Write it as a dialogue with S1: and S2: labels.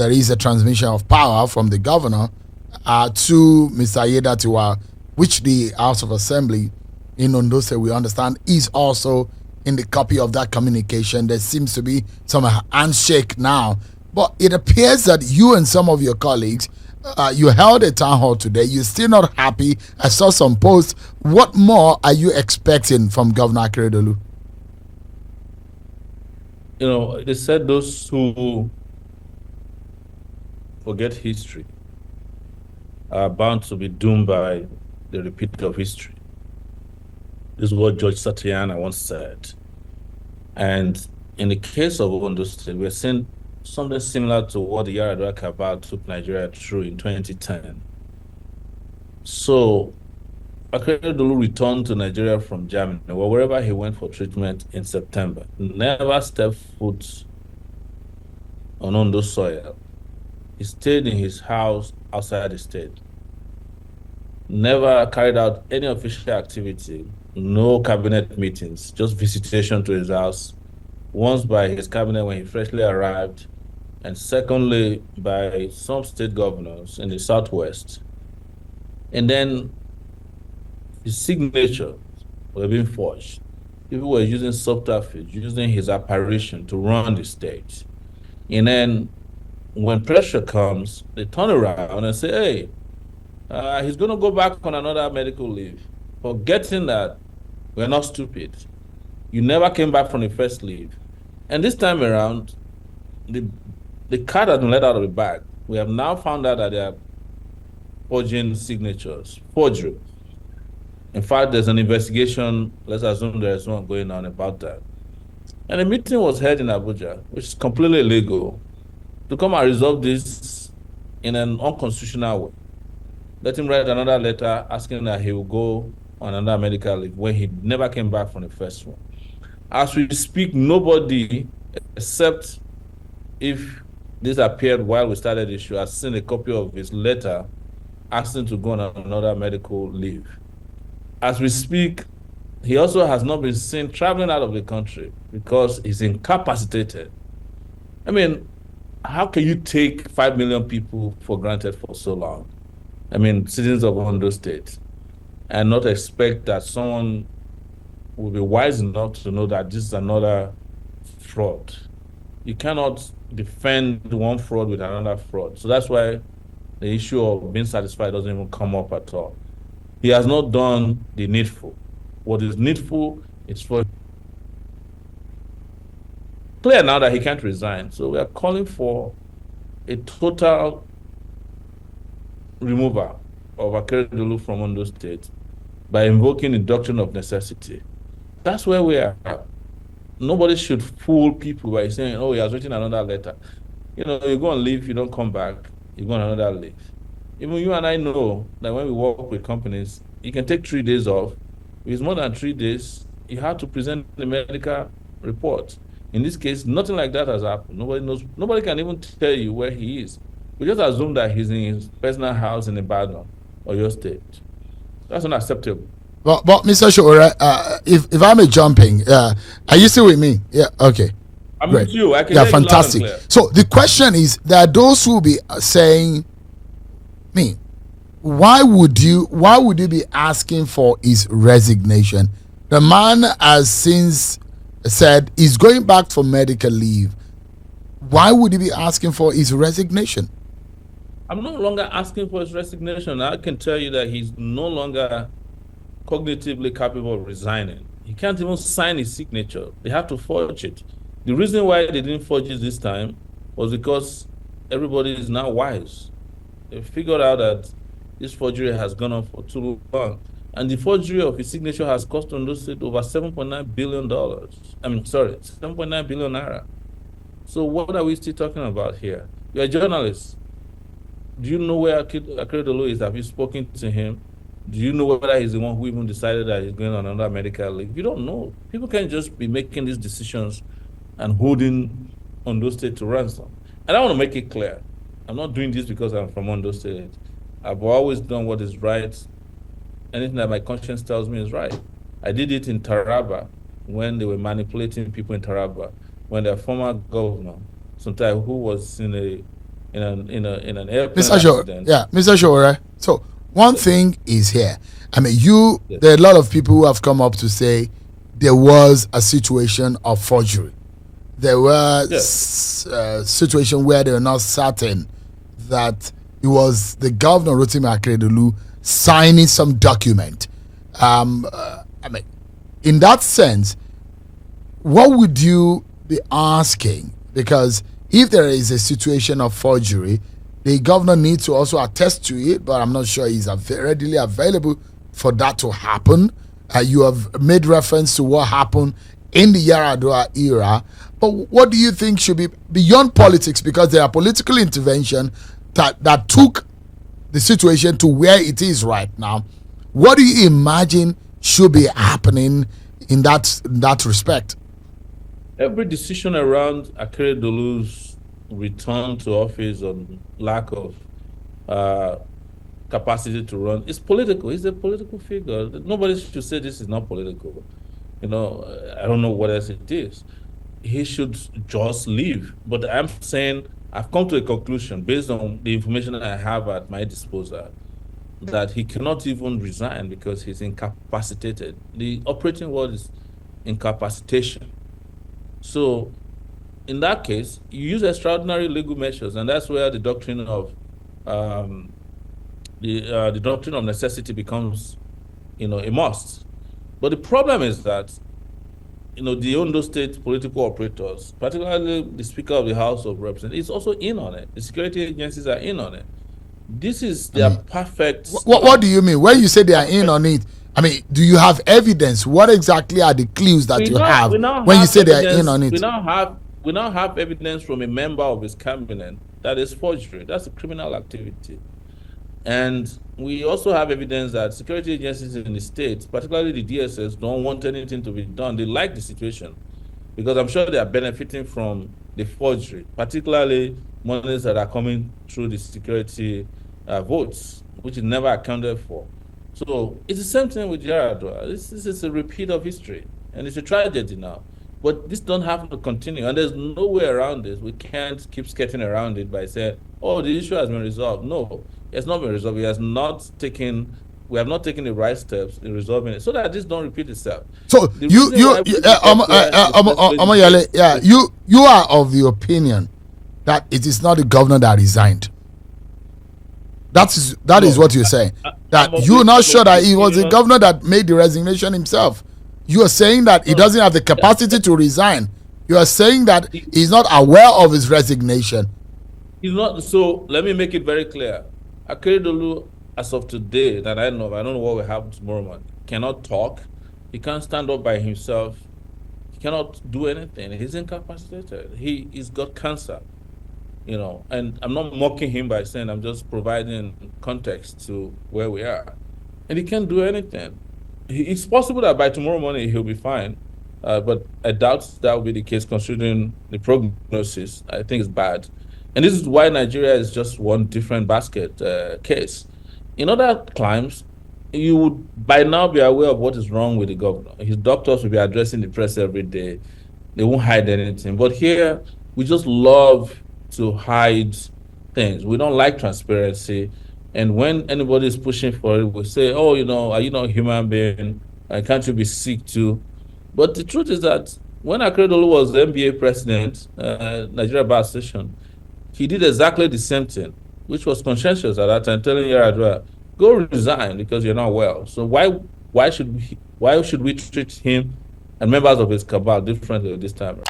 S1: there is a transmission of power from the governor to Mr. Ayedatiwa, which the House of Assembly in Ondo State, we understand, is also in the copy of that communication. There seems to be some handshake now. But it appears that you and some of your colleagues, you held a town hall today. You're still not happy. I saw some posts. What more are you expecting from Governor Akeredolu?
S2: You know, they said those who forget history are bound to be doomed by the repeat of history. This is what George Santayana once said. And in the case of Ondo State, we're seeing something similar to what the Yaradua cabal took Nigeria through in 2010. So Akeredolu returned to Nigeria from Germany, or wherever he went for treatment in September, never stepped foot on Ondo soil. He stayed in his house outside the state, never carried out any official activity, no cabinet meetings, just visitation to his house, once by his cabinet when he freshly arrived, and secondly by some state governors in the Southwest. And then his signatures were being forged. People were using subterfuge, using his apparition to run the state. And then when pressure comes, they turn around and say, hey, he's going to go back on another medical leave, forgetting that we're not stupid. You never came back from the first leave. And this time around, the cat has been let out of the bag. We have now found out that they are forging signatures, forgery. In fact, there's an investigation, let's assume there's one going on about that. And a meeting was held in Abuja, which is completely illegal, to come and resolve this in an unconstitutional way. Let him write another letter asking that he will go on another medical leave when he never came back from the first one. As we speak, nobody, except if this appeared while we started the issue, has seen a copy of his letter asking to go on another medical leave. As we speak, he also has not been seen traveling out of the country because he's incapacitated. I mean, how can you take 5 million people for granted for so long? I mean, citizens of Ondo State, and not expect that someone will be wise enough to know that this is another fraud. You cannot defend one fraud with another fraud. So that's why the issue of being satisfied doesn't even come up at all. He has not done the needful. What is needful is for clear now that he can't resign. So we are calling for a total removal of Akeredolu from Ondo State by invoking the doctrine of necessity. That's where we are. Nobody should fool people by saying, oh, he has written another letter. You know, you go on leave, you don't come back, you go on another leave. Even you and I know that when we work with companies, you can take 3 days off. If it's more than 3 days, you have to present the medical report. In this case, nothing like that has happened. Nobody knows. Nobody can even tell you where he is. We just assume that he's in his personal house in Ibadan or your state. That's unacceptable.
S1: But Mr. Shore, if I may jump in, are you still with me? Yeah, okay.
S2: I'm with you. I can
S1: hear fantastic. You loud and clear. So the question is, there are those who will be saying, why would you be asking for his resignation? The man has since said he's going back for medical leave. Why would he be asking for his resignation?
S2: I'm no longer asking for his resignation. I can tell you that he's no longer cognitively capable of resigning. He can't even sign his signature. They have to forge it. The reason why they didn't forge it this time was because everybody is now wise. They figured out that this forgery has gone on for too long. And the forgery of his signature has cost Ondo State over $7.9 billion. 7.9 billion naira. So what are we still talking about here? You're a journalist. Do you know where Akeredolu is? Have you spoken to him? Do you know whether he's the one who even decided that he's going on another medical leave? You don't know. People can't just be making these decisions and holding Ondo State to ransom. And I want to make it clear. I'm not doing this because I'm from Ondo State. I've always done what is right. Anything that my conscience tells me is right. I did it in Taraba when they were manipulating people in Taraba, when their former governor, Sontai, who was in a in an airplane
S1: Mr. Shaw,
S2: accident.
S1: yeah, Mr. Shaw. So one thing is here. I mean,
S2: Yes.
S1: there are a lot of people who have come up to say there was a situation of forgery. There were
S2: Yes.
S1: situation where they were not certain that it was the governor Rotimi Akeredolu signing some document. I mean, in that sense, what would you be asking? Because if there is a situation of forgery, the governor needs to also attest to it, but I'm not sure he's readily available for that to happen. You have made reference to what happened in the Yaradua era, but what do you think should be beyond politics? Because there are political intervention that took the situation to where it is right now. What do you imagine should be happening in that respect?
S2: Every decision around Akeredolu's return to office on lack of capacity to run is political. He's a political figure. Nobody should say this is not political. I don't know what else it is. He should just leave. But I'm saying I've come to a conclusion based on the information that I have at my disposal that he cannot even resign because he's incapacitated. The operating word is incapacitation. So in that case, you use extraordinary legal measures, and that's where the doctrine of the doctrine of necessity becomes, a must. But the problem is that, the Ondo State political operators, particularly the Speaker of the House of Representatives, is also in on it. The security agencies are in on it. This is their perfect.
S1: What do you mean when you say they are in on it? I mean, do you have evidence? What exactly are the clues that you have when you say they are in on it?
S2: We now have evidence from a member of his cabinet that is forgery. That's a criminal activity. And we also have evidence that security agencies in the state, particularly the DSS, don't want anything to be done. They like the situation because I'm sure they are benefiting from the forgery, particularly monies that are coming through the security votes, which is never accounted for. So it's the same thing with Yaradua. This is a repeat of history, and it's a tragedy now. But this don't have to continue, and there's no way around this. We can't keep skirting around it by saying, "Oh, the issue has been resolved." No, it's not been resolved. We have not taken the right steps in resolving it, so that this don't repeat itself.
S1: So you are of the opinion that it is not the governor that resigned. That is what you're saying. That you're not sure that it was the governor that made the resignation himself. You are saying that he doesn't have the capacity to resign. You are saying that he's not aware of his resignation.
S2: He's not. So let me make it very clear. Akeredolu, as of today, that I know of, I don't know what will happen tomorrow morning, cannot talk. He can't stand up by himself. He cannot do anything. He's incapacitated. He's got cancer. And I'm not mocking him by saying, I'm just providing context to where we are. And he can't do anything. It's possible that by tomorrow morning he'll be fine, but I doubt that will be the case considering the prognosis. I think it's bad. And this is why Nigeria is just one different basket case. In other climes, you would by now be aware of what is wrong with the governor. His doctors will be addressing the press every day. They won't hide anything. But here, we just love to hide things. We don't like transparency. And when anybody is pushing for it, we say, "Oh, are you not a human being? Can't you be sick too?" But the truth is that when Akeredolu was the NBA president, Nigeria Bar Association, he did exactly the same thing, which was conscientious at that time, telling Yaradua, "Go resign because you're not well." So why should we treat him and members of his cabal differently this time?